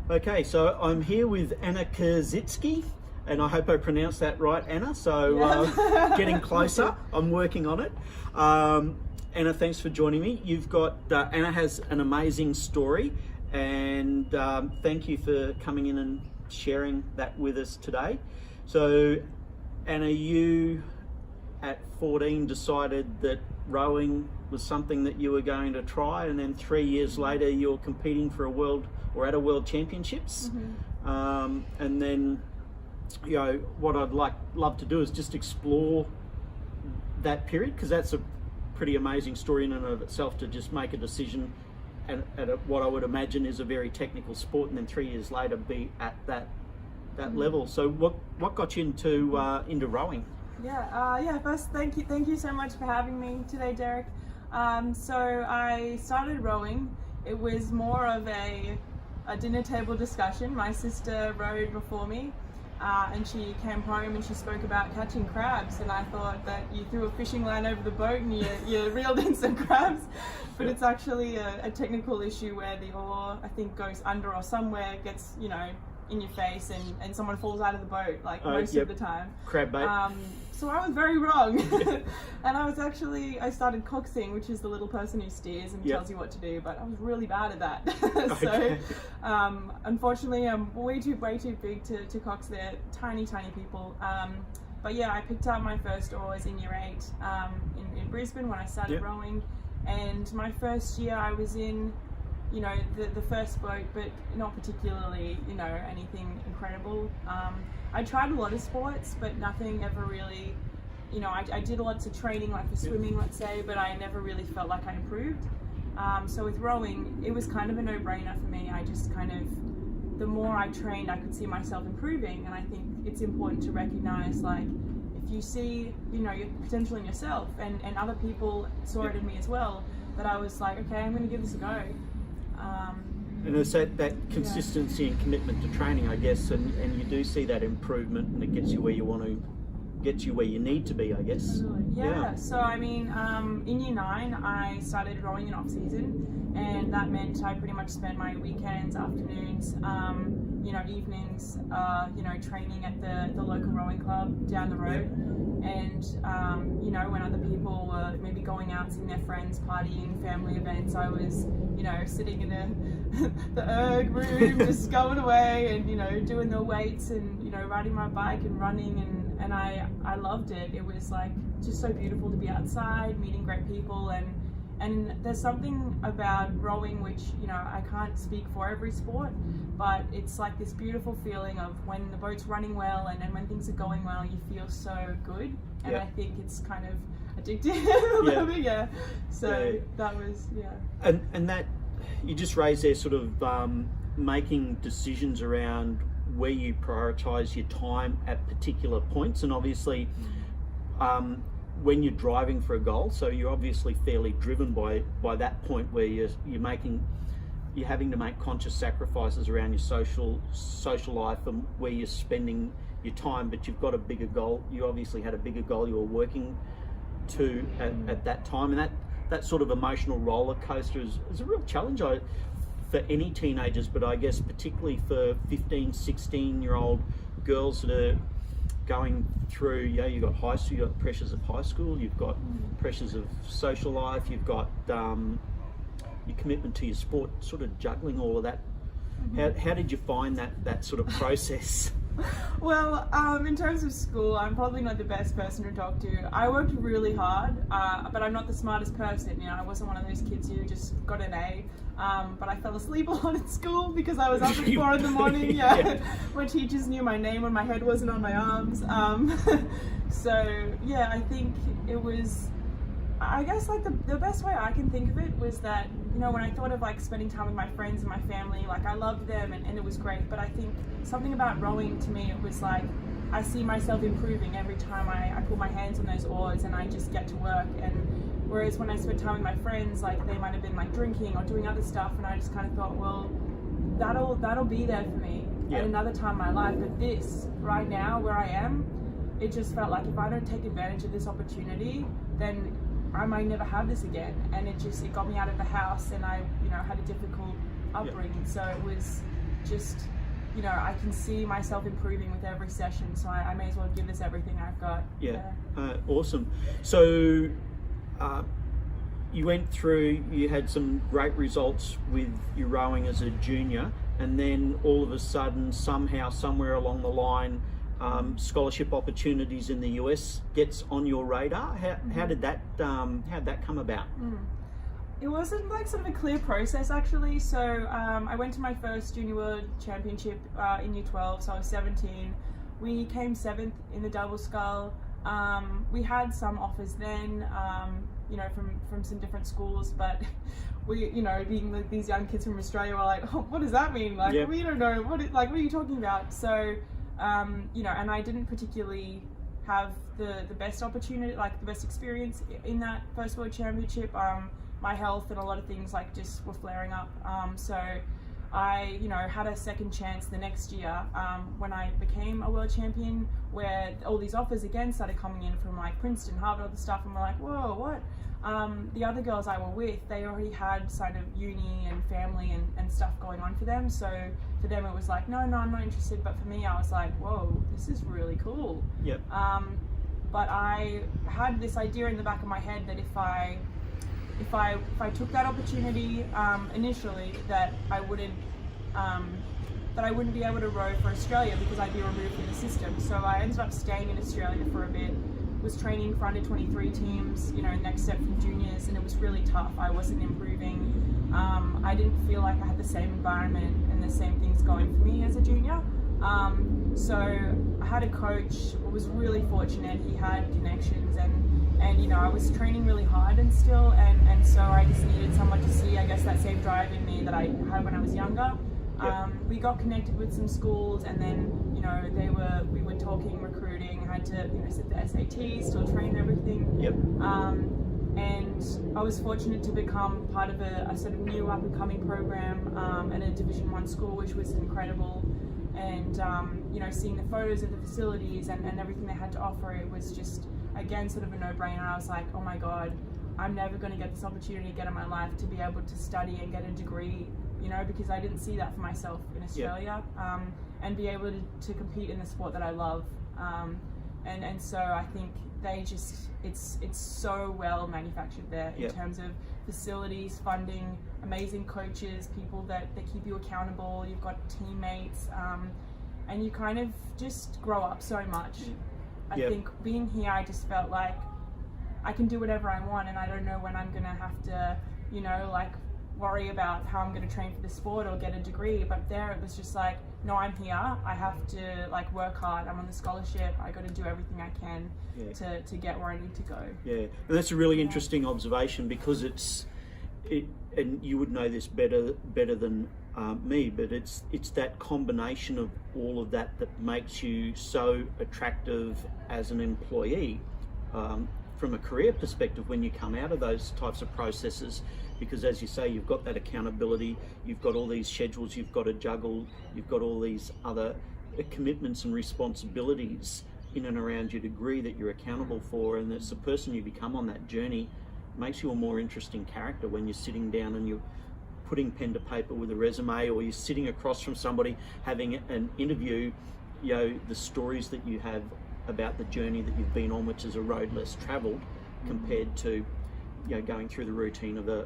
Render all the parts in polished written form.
Okay, so I'm here with Anna Kaszycki, and I hope I pronounced that right, Anna. So getting closer, I'm working on it. Anna, thanks for joining me. You've got, Anna has an amazing story, and thank you for coming in and sharing that with us today. So Anna, you at 14 decided that rowing was something that you were going to try, and then 3 years later you're competing for a world or at a world championships. And then, you know, what I'd love to do is just explore that period, because that's a pretty amazing story in and of itself, to just make a decision at what I would imagine is a very technical sport, and then 3 years later be at that level. So what got you into rowing? First, thank you so much for having me today, Derek. So I started rowing. It was more of a dinner table discussion. My sister rowed before me, and she came home and she spoke about catching crabs, and I thought that you threw a fishing line over the boat and you reeled in some crabs, but it's actually a technical issue where the oar, I think, goes under or somewhere, gets, you know, in your face, and someone falls out of the boat, like most of the time. Crab bait. So I was very wrong. And I started coxing, which is the little person who steers and tells you what to do, but I was really bad at that. So unfortunately I'm way too big to cox. They're tiny people. But yeah, I picked up my first oars in year 8 in Brisbane when I started rowing, and my first year I was in, you know, the first boat, but not particularly, you know, anything incredible. I tried a lot of sports, but nothing ever really, you know, I did lots of training, like for swimming, let's say, but I never really felt like I improved. So with rowing, it was kind of a no-brainer for me. I just kind of, the more I trained, I could see myself improving, and I think it's important to recognize, like, if you see, you know, your potential in yourself, and other people saw it in me as well, that I was like, okay, I'm going to give this a go. And it's that consistency and commitment to training, I guess, and you do see that improvement, and it gets you where you want to, gets you where you need to be, I guess. Yeah. So I mean, in year 9 I started rowing in off season, and that meant I pretty much spent my weekends, afternoons, you know, evenings, you know, training at the local rowing club down the road. And you know, when other people were maybe going out, seeing their friends, partying, family events, I was, you know, sitting in the erg room, just going away and, you know, doing the weights and, you know, riding my bike and running, and I loved it. It was like just so beautiful to be outside, meeting great people, and there's something about rowing which, you know, I can't speak for every sport, but it's like this beautiful feeling of when the boat's running well, and when things are going well, you feel so good, and I think it's kind of addictive a little bit, so that was, and that you just raised there, sort of making decisions around where you prioritize your time at particular points, and obviously when you're driving for a goal, so you're obviously fairly driven by that point where you're having to make conscious sacrifices around your social life and where you're spending your time, but you've got a bigger goal. You obviously had a bigger goal you were working to at that time, and that sort of emotional roller coaster is a real challenge for any teenagers, but I guess particularly for 15, 16-year-old girls that are going through, you've got high school, you've got pressures of high school, you've got pressures of social life, you've got your commitment to your sport, sort of juggling all of that. How did you find that sort of process? Well, in terms of school, I'm probably not the best person to talk to. I worked really hard, but I'm not the smartest person. You know, I wasn't one of those kids who just got an A. But I fell asleep a lot at school because I was up at 4 in the morning. My teachers knew my name when my head wasn't on my arms. So yeah, I think it was, I guess, like the best way I can think of it was that, you know, when I thought of like spending time with my friends and my family, like I loved them and it was great, but I think something about rowing, to me, it was like I see myself improving every time I put my hands on those oars and I just get to work. And whereas when I spent time with my friends, like they might have been like drinking or doing other stuff, and I just kind of thought, well, that'll be there for me at another time in my life. But this right now, where I am, it just felt like if I don't take advantage of this opportunity, then I might never have this again. And it got me out of the house, and I, you know, had a difficult upbringing. So it was just, you know, I can see myself improving with every session, so I may as well give this everything I've got. Awesome. So you went through, you had some great results with your rowing as a junior, and then all of a sudden, somehow, somewhere along the line, scholarship opportunities in the US gets on your radar. How did that come about? It wasn't like sort of a clear process actually. So I went to my first Junior World Championship in Year 12, so I was 17. We came 7th in the double scull. We had some offers then, you know, from some different schools, but we, you know, being like these young kids from Australia, were like, oh, what does that mean? Like, we don't know, what are you talking about? So, you know, and I didn't particularly have the best opportunity, like the best experience in that first World Championship. My health and a lot of things like just were flaring up. So I, you know, had a second chance the next year when I became a world champion, where all these offers again started coming in from like Princeton, Harvard, all the stuff, and we're like, whoa, what? The other girls I were with, they already had sort of uni and family and stuff going on for them. So for them it was like, no, I'm not interested. But for me, I was like, whoa, this is really cool. Yep. But I had this idea in the back of my head that if I took that opportunity initially, that I wouldn't be able to row for Australia because I'd be removed from the system. So I ended up staying in Australia for a bit, was training for under 23 teams, you know, next step from juniors, and it was really tough. I wasn't improving. I didn't feel like I had the same environment and the same things going for me as a junior. So I had a coach, was really fortunate. He had connections, and you know, I was training really hard and still, and so I just needed someone to see, I guess, that same drive in me that I had when I was younger. We got connected with some schools, and then, you know, we were talking recruiting. I had to, you know, sit the SAT, still train and everything. And I was fortunate to become part of a sort of new up and coming program at a Division 1 school, which was incredible. And you know, seeing the photos of the facilities and everything they had to offer, it was just, again, sort of a no-brainer. I was like, oh my God, I'm never going to get this opportunity again in my life to be able to study and get a degree, you know, because I didn't see that for myself in Australia, and be able to compete in the sport that I love. And so I think they just, it's so well manufactured there in terms of facilities, funding, amazing coaches, people that keep you accountable. You've got teammates, and you kind of just grow up so much. I think being here, I just felt like I can do whatever I want, and I don't know when I'm gonna have to, you know, like worry about how I'm gonna train for the sport or get a degree. But there it was just like, no, I'm here. I have to like work hard. I'm on the scholarship. I got to do everything I can to get where I need to go. Yeah, and that's a really interesting observation, because and you would know this better than me, but it's that combination of all of that makes you so attractive as an employee from a career perspective when you come out of those types of processes. Because as you say, you've got that accountability, you've got all these schedules you've got to juggle, you've got all these other commitments and responsibilities in and around your degree that you're accountable for, and as the person you become on that journey makes you a more interesting character when you're sitting down and you're putting pen to paper with a resume, or you're sitting across from somebody having an interview. You know, the stories that you have about the journey that you've been on, which is a road less traveled compared to, you know, going through the routine of a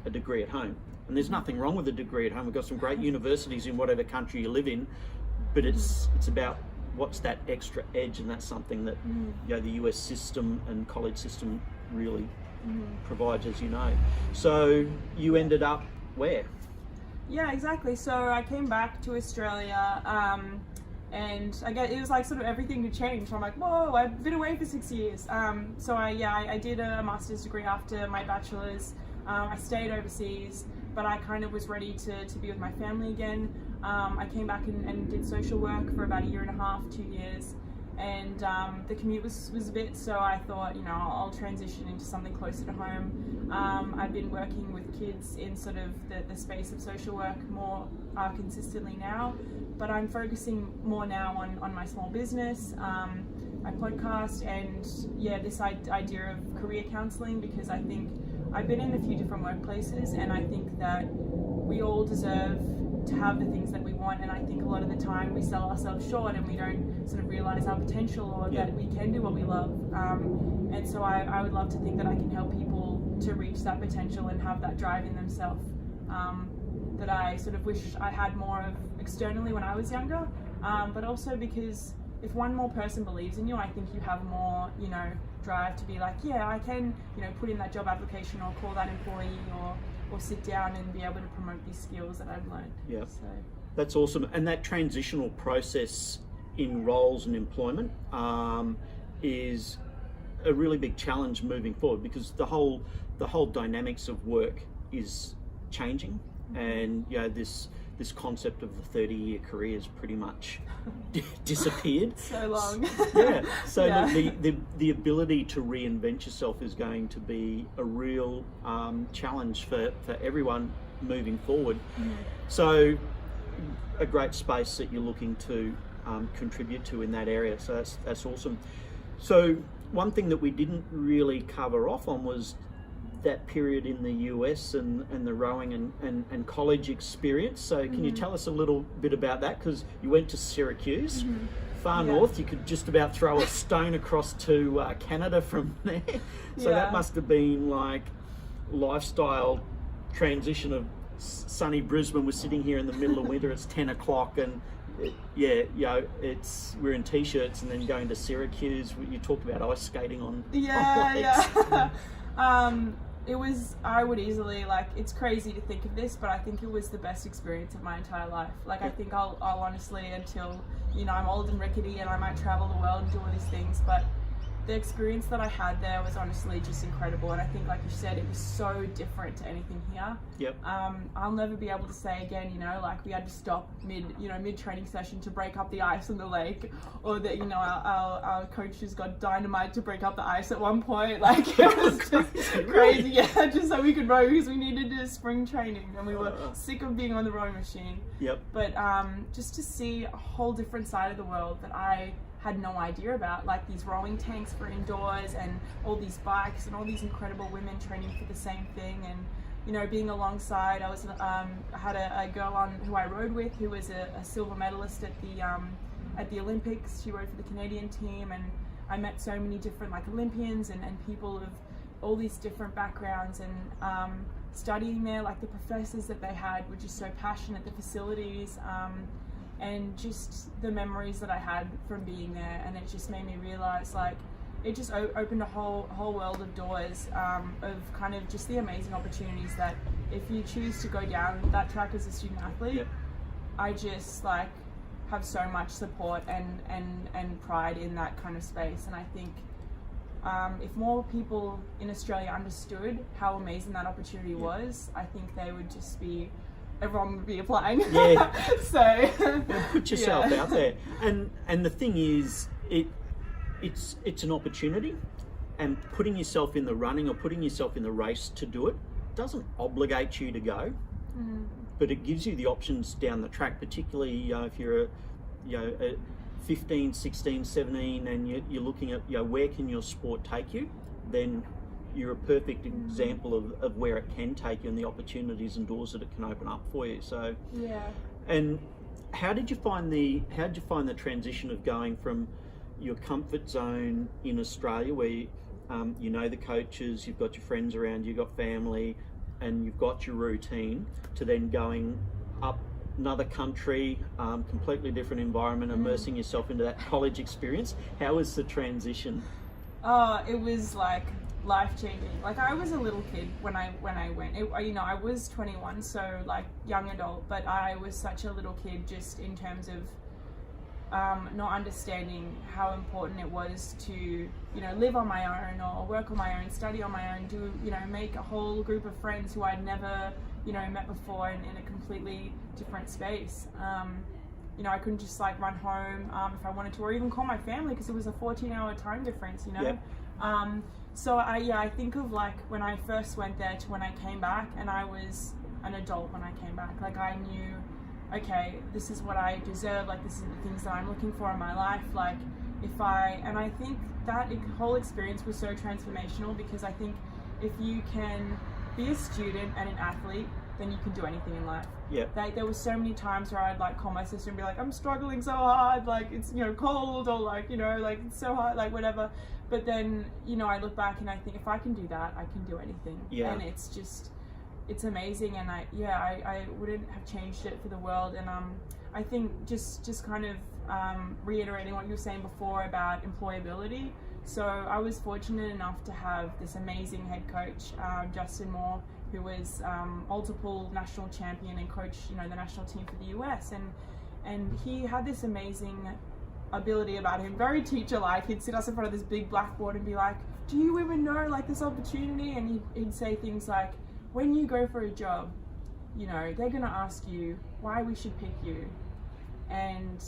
degree at home. And there's nothing wrong with a degree at home. We've got some great universities in whatever country you live in, but it's about what's that extra edge, and that's something that you know, the US system and college system really provides, as you know. So you ended up where? Yeah, exactly. So I came back to Australia, and I guess it was like sort of everything had changed. So I'm like, whoa, I've been away for 6 years. So I did a master's degree after my bachelor's. I stayed overseas, but I kind of was ready to be with my family again. I came back and did social work for about 1.5 years, 2 years, and the commute was a bit, so I thought, you know, I'll transition into something closer to home. I've been working with kids in sort of the space of social work more consistently now, but I'm focusing more now on my small business, my podcast, and this idea of career counselling, because I think I've been in a few different workplaces, and I think that we all deserve to have the things that we want. And I think a lot of the time we sell ourselves short and we don't sort of realize our potential, or that we can do what we love. And so I would love to think that I can help people to reach that potential and have that drive in themselves, that I sort of wish I had more of externally when I was younger, but also because if one more person believes in you, I think you have more, drive to be like, yeah, I can, put in that job application or call that employee or sit down and be able to promote these skills that I've learned. Yeah, so that's awesome. And that transitional process in roles and employment is a really big challenge moving forward, because the whole dynamics of work is changing, and this concept of the 30-year career has pretty much disappeared. So long. So Yeah. the ability to reinvent yourself is going to be a real challenge for everyone moving forward. So a great space that you're looking to contribute to in that area. So that's awesome. So one thing that we didn't really cover off on was that period in the US and the rowing and college experience. So can you tell us a little bit about that? Because you went to Syracuse, far north. You could just about throw a stone across to Canada from there. So that must have been like lifestyle transition of sunny Brisbane. We're sitting here in the middle of winter. It's 10 o'clock and we're in t-shirts, and then going to Syracuse. You talked about ice skating on lakes. It was, I would easily, it's crazy to think of this, but I think it was the best experience of my entire life. I think I'll honestly, until, I'm old and rickety and I might travel the world and do all these things, but the experience that I had there was honestly just incredible. And I think, like you said, it was so different to anything here. I'll never be able to say again, we had to stop mid training session to break up the ice on the lake, or that, our coaches got dynamite to break up the ice at one point. It was just crazy. Just so we could row, because we needed to spring training and we were sick of being on the rowing machine. But just to see a whole different side of the world that I had no idea about, like these rowing tanks for indoors and all these bikes and all these incredible women training for the same thing. And being alongside, I had a girl on who I rowed with who was a silver medalist at the Olympics. She rowed for the Canadian team, and I met so many different Olympians and people of all these different backgrounds, and studying there, the professors that they had were just so passionate, the facilities, and just the memories that I had from being there. And it just made me realize, it just opened a whole world of doors, of kind of just the amazing opportunities that if you choose to go down that track as a student athlete, I just have so much support and pride in that kind of space. And I think if more people in Australia understood how amazing that opportunity was, I think they would just be, everyone would be applying. So put yourself out there. And the thing is, it's an opportunity, and putting yourself in the running or putting yourself in the race to do it doesn't obligate you to go, but it gives you the options down the track, particularly if you're a 15, 16, 17 and you're looking at where can your sport take you, then you're a perfect example of where it can take you and the opportunities and doors that it can open up for you. So and how did you find the transition of going from your comfort zone in Australia, where the coaches, you've got your friends around, you've got family, and you've got your routine, to then going up another country, completely different environment, immersing yourself into that college experience? How was the transition? It was life-changing. I was a little kid when I went. I was 21, so young adult, but I was such a little kid just in terms of not understanding how important it was to live on my own or work on my own, study on my own, do make a whole group of friends who I'd never met before in a completely different space. I couldn't just run home if I wanted to, or even call my family, because it was a 14-hour time difference. So I think of when I first went there to when I came back, and I was an adult when I came back. I knew, okay, this is what I deserve, this is the things that I'm looking for in my life. And I think that whole experience was so transformational, because I think if you can be a student and an athlete then you can do anything in life. Yeah. There were so many times where I'd like call my sister and be like, I'm struggling so hard, like it's, you know, cold, or like, you know, like it's so hard, like whatever. But then, you know, I look back and I think, if I can do that, I can do anything. Yeah. And it's just, it's amazing. And I wouldn't have changed it for the world. And I think just kind of reiterating what you were saying before about employability. So I was fortunate enough to have this amazing head coach, Justin Moore, who was multiple national champion and coached, you know, the national team for the US, and he had this amazing ability about him, very teacher-like. He'd sit us in front of this big blackboard and be like, do you even know like this opportunity? And he'd say things like, when you go for a job, you know, they're gonna ask you why we should pick you. And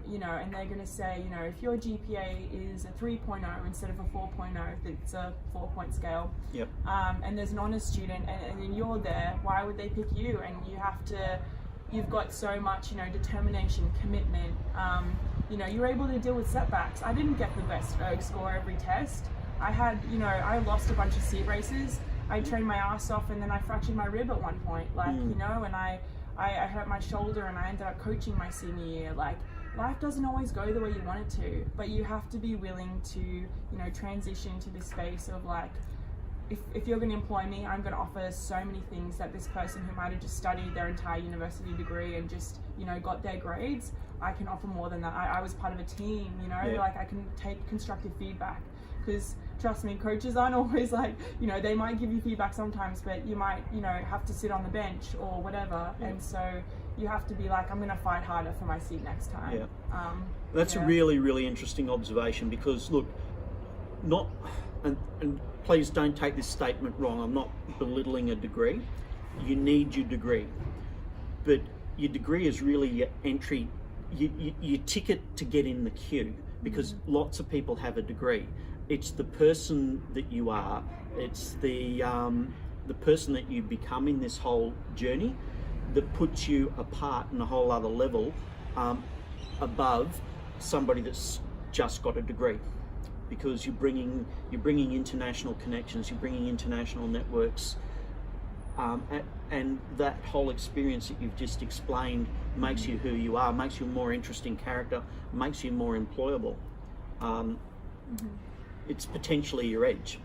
you know, and they're gonna say, you know, if your GPA is a 3.0 instead of a 4.0, it's a 4-point scale. Yep. And there's an honors student, and then you're there, why would they pick you? And you've got so much, you know, determination, commitment. You know, you're able to deal with setbacks. I didn't get the best erg score every test. I lost a bunch of seat races. I trained my ass off, and then I fractured my rib at one point, like, you know, and I hurt my shoulder, and I ended up coaching my senior year. Like, life doesn't always go the way you want it to, but you have to be willing to, you know, transition to this space of like, if you're going to employ me, I'm going to offer so many things that this person who might have just studied their entire university degree and just, you know, got their grades, I can offer more than that. I was part of a team, you know, like I can take constructive feedback, because trust me, coaches aren't always like, you know, they might give you feedback sometimes, but you might, you know, have to sit on the bench or whatever. And so you have to be like, I'm going to fight harder for my seat next time. That's a really, really interesting observation, because look, and please don't take this statement wrong, I'm not belittling a degree. You need your degree, but your degree is really your entry, your ticket to get in the queue, because lots of people have a degree. It's the person that you are, it's the person that you become in this whole journey that puts you apart in a whole other level above somebody that's just got a degree, because you're bringing international connections, you're bringing international networks, and that whole experience that you've just explained makes you who you are, makes you a more interesting character, makes you more employable. It's potentially your edge.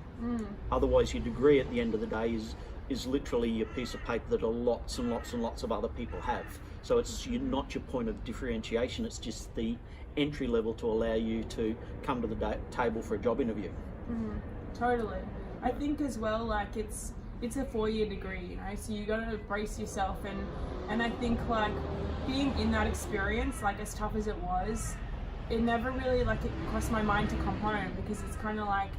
Otherwise, your degree at the end of the day is literally your piece of paper that lots and lots and lots of other people have. So it's not your point of differentiation, it's just the entry level to allow you to come to the table for a job interview. Totally. I think as well, like it's a 4-year degree, you know, so you got to brace yourself, and I think like being in that experience, like as tough as it was, it never really like it crossed my mind to come home, because it's kind of like,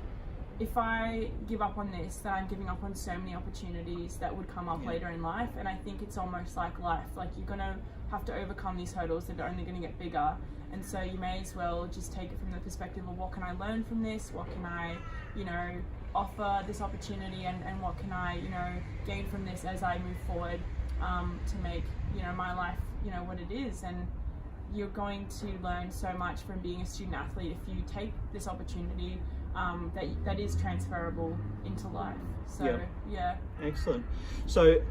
if I give up on this, then I'm giving up on so many opportunities that would come up later in life. And I think it's almost like life, like you're gonna have to overcome these hurdles that are only gonna get bigger. And so you may as well just take it from the perspective of, what can I learn from this? What can I, you know, offer this opportunity, and what can I, you know, gain from this as I move forward to make, you know, my life, you know, what it is. And you're going to learn so much from being a student athlete if you take this opportunity that is transferable into life. So excellent. So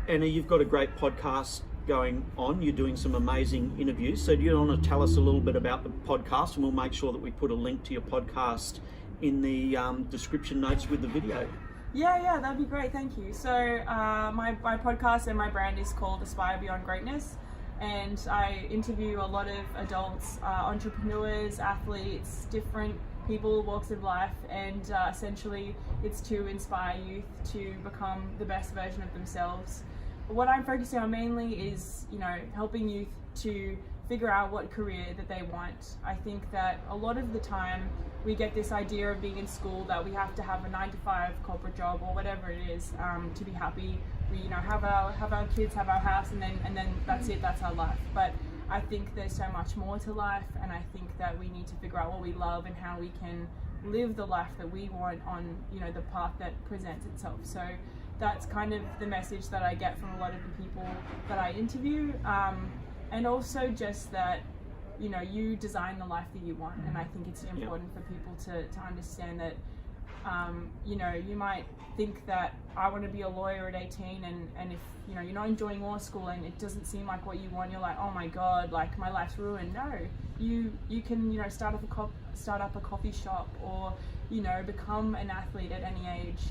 Anna, you've got a great podcast going on, you're doing some amazing interviews, so do you want to tell us a little bit about the podcast, and we'll make sure that we put a link to your podcast in the description notes with the video. Yeah, that'd be great, thank you. So my podcast and my brand is called Aspire Beyond Greatness, and I interview a lot of adults, entrepreneurs, athletes, different people, walks of life, and essentially it's to inspire youth to become the best version of themselves. What I'm focusing on mainly is, you know, helping youth to figure out what career that they want. I think that a lot of the time we get this idea of being in school that we have to have a 9-to-5 corporate job or whatever it is to be happy. We, you know, have our kids, have our house, and then that's it, that's our life. But I think there's so much more to life, and I think that we need to figure out what we love and how we can live the life that we want on, you know, the path that presents itself. So that's kind of the message that I get from a lot of the people that I interview, and also just that, you know, you design the life that you want, and I think it's important for people to understand that You know, you might think that I want to be a lawyer at 18, and if you know you're not enjoying law school and it doesn't seem like what you want, you're like, oh my god, like my life's ruined. No, you can, you know, start up a coffee shop, or you know, become an athlete at any age.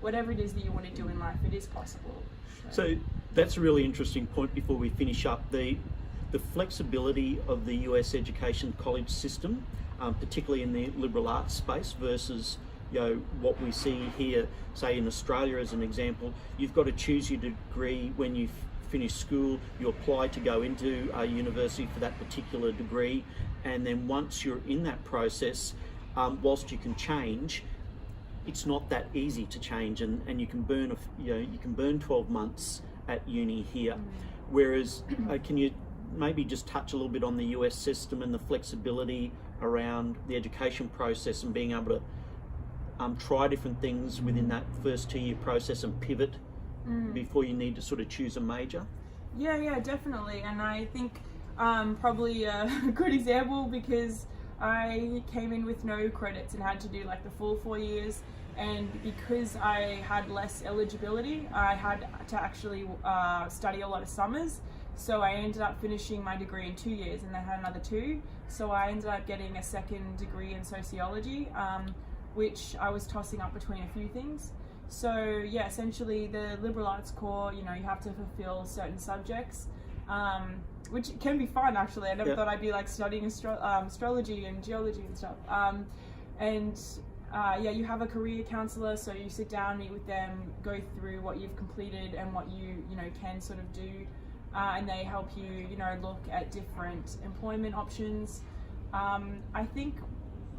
Whatever it is that you want to do in life, it is possible. So that's a really interesting point before we finish up. The flexibility of the US education college system, particularly in the liberal arts space, versus, you know, what we see here, say in Australia as an example. You've got to choose your degree when you finish school, you apply to go into a university for that particular degree, and then once you're in that process, whilst you can change, it's not that easy to change, and you can burn you can burn 12 months at uni here. Whereas can you maybe just touch a little bit on the US system and the flexibility around the education process and being able to try different things within that first 2-year process and pivot before you need to sort of choose a major? Yeah, definitely. And I think probably a good example, because I came in with no credits and had to do like the full 4 years, and because I had less eligibility, I had to actually study a lot of summers. So I ended up finishing my degree in 2 years, and then had another 2. So I ended up getting a second degree in sociology, which I was tossing up between a few things. So yeah, essentially the liberal arts core, you know, you have to fulfill certain subjects, which can be fun actually. I never thought I'd be like studying astrology and geology and stuff. Yeah, you have a career counselor, so you sit down, meet with them, go through what you've completed and what you know can sort of do, and they help you, you know, look at different employment options. I think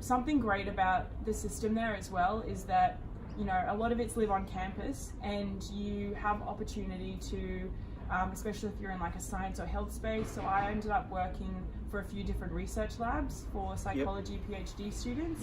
something great about the system there as well is that, you know, a lot of it's live on campus, and you have opportunity to, especially if you're in like a science or health space. So I ended up working for a few different research labs for psychology PhD students.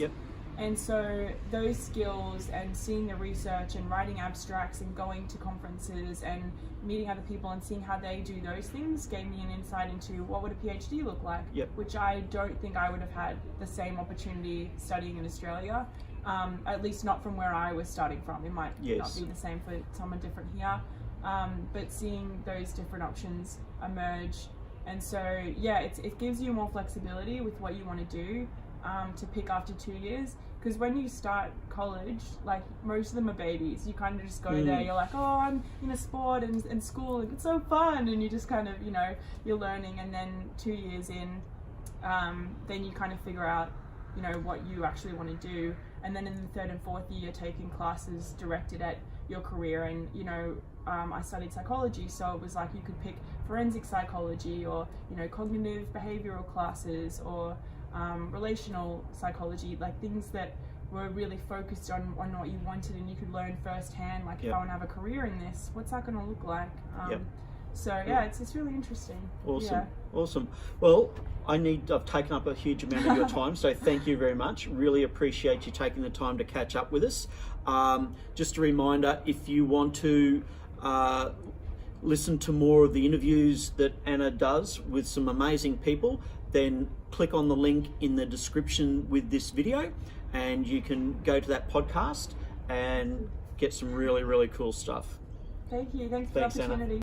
And so those skills and seeing the research and writing abstracts and going to conferences and meeting other people and seeing how they do those things gave me an insight into what would a PhD look like, which I don't think I would have had the same opportunity studying in Australia, at least not from where I was starting from. It might not be the same for someone different here, but seeing those different options emerge. And so yeah, it gives you more flexibility with what you want to do, to pick after 2 years, because when you start college, like most of them are babies. You kind of just go there, you're like, oh, I'm in a sport and school, and it's so fun, and you just kind of, you know, you're learning, and then 2 years in, then you kind of figure out, you know, what you actually want to do, and then in the 3rd and 4th year, taking classes directed at your career. And you know, I studied psychology, so it was like you could pick forensic psychology, or you know, cognitive behavioral classes, or relational psychology, like things that were really focused on what you wanted, and you could learn firsthand, like if I want to have a career in this, what's that going to look like? So yeah, it's really interesting. Awesome. Well, I've taken up a huge amount of your time, so thank you very much. Really appreciate you taking the time to catch up with us. Just a reminder, if you want to listen to more of the interviews that Anna does with some amazing people, then click on the link in the description with this video, and you can go to that podcast and get some really, really cool stuff. Thank you. Thanks for the opportunity. Anna.